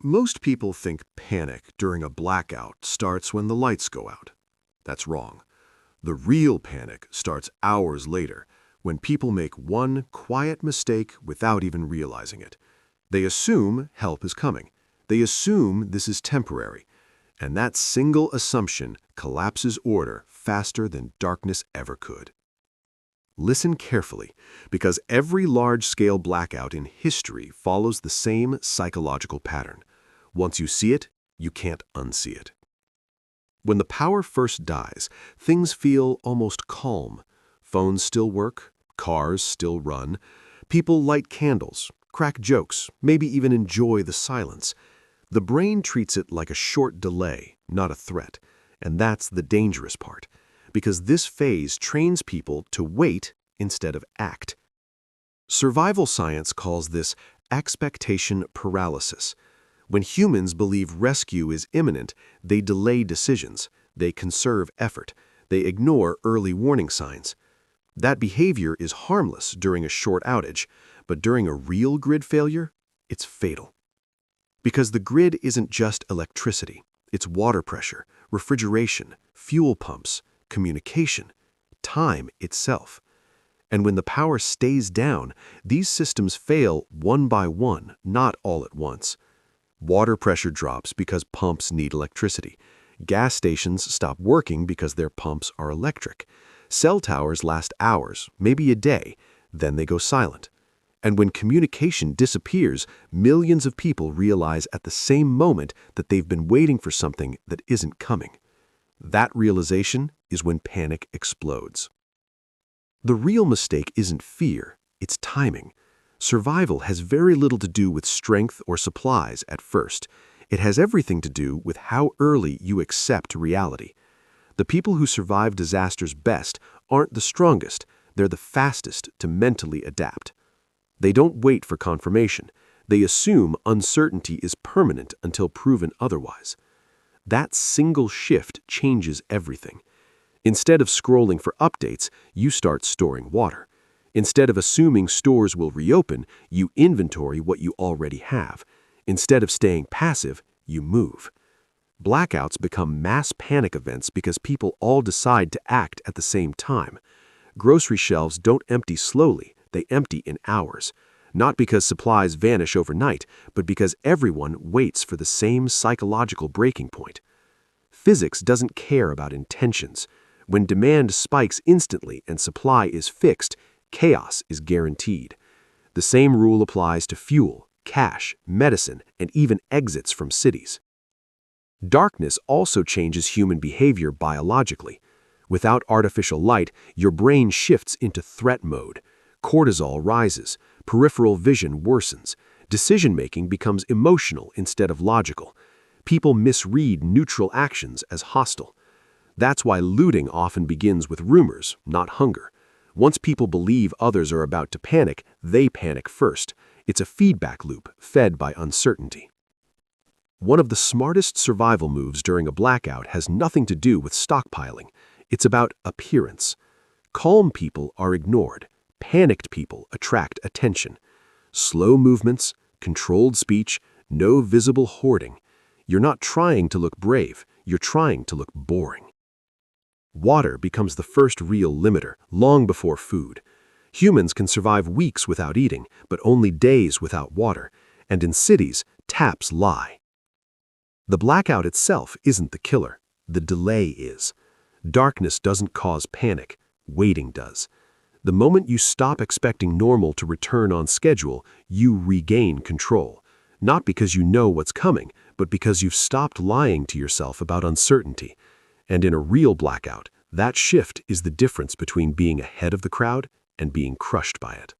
Most people think panic during a blackout starts when the lights go out. That's wrong. The real panic starts hours later, when people make one quiet mistake without even realizing it. They assume help is coming. They assume this is temporary. And that single assumption collapses order faster than darkness ever could. Listen carefully, because every large-scale blackout in history follows the same psychological pattern. Once you see it, you can't unsee it. When the power first dies, things feel almost calm. Phones still work, cars still run, people light candles, crack jokes, maybe even enjoy the silence. The brain treats it like a short delay, not a threat, and that's the dangerous part, because this phase trains people to wait instead of act. Survival science calls this expectation paralysis. When humans believe rescue is imminent, they delay decisions, they conserve effort, they ignore early warning signs. That behavior is harmless during a short outage, but during a real grid failure, it's fatal. Because the grid isn't just electricity, it's water pressure, refrigeration, fuel pumps, communication, time itself. And when the power stays down, these systems fail one by one, not all at once. Water pressure drops because pumps need electricity. Gas stations stop working because their pumps are electric. Cell towers last hours, maybe a day, then they go silent. And when communication disappears, millions of people realize at the same moment that they've been waiting for something that isn't coming. That realization is when panic explodes. The real mistake isn't fear, it's timing. Survival has very little to do with strength or supplies at first. It has everything to do with how early you accept reality. The people who survive disasters best aren't the strongest, they're the fastest to mentally adapt. They don't wait for confirmation. They assume uncertainty is permanent until proven otherwise. That single shift changes everything. Instead of scrolling for updates, you start storing water. Instead of assuming stores will reopen, you inventory what you already have. Instead of staying passive, you move. Blackouts become mass panic events because people all decide to act at the same time. Grocery shelves don't empty slowly, they empty in hours. Not because supplies vanish overnight, but because everyone waits for the same psychological breaking point. Physics doesn't care about intentions. When demand spikes instantly and supply is fixed, chaos is guaranteed. The same rule applies to fuel, cash, medicine, and even exits from cities. Darkness also changes human behavior biologically. Without artificial light, your brain shifts into threat mode. Cortisol rises, peripheral vision worsens, decision-making becomes emotional instead of logical. People misread neutral actions as hostile. That's why looting often begins with rumors, not hunger. Once people believe others are about to panic, they panic first. It's a feedback loop fed by uncertainty. One of the smartest survival moves during a blackout has nothing to do with stockpiling. It's about appearance. Calm people are ignored. Panicked people attract attention. Slow movements, controlled speech, no visible hoarding. You're not trying to look brave, you're trying to look boring. Water becomes the first real limiter, long before food. Humans can survive weeks without eating, but only days without water, and in cities, taps lie. The blackout itself isn't the killer, the delay is. Darkness doesn't cause panic, waiting does. The moment you stop expecting normal to return on schedule, you regain control. Not because you know what's coming, but because you've stopped lying to yourself about uncertainty. And in a real blackout, that shift is the difference between being ahead of the crowd and being crushed by it.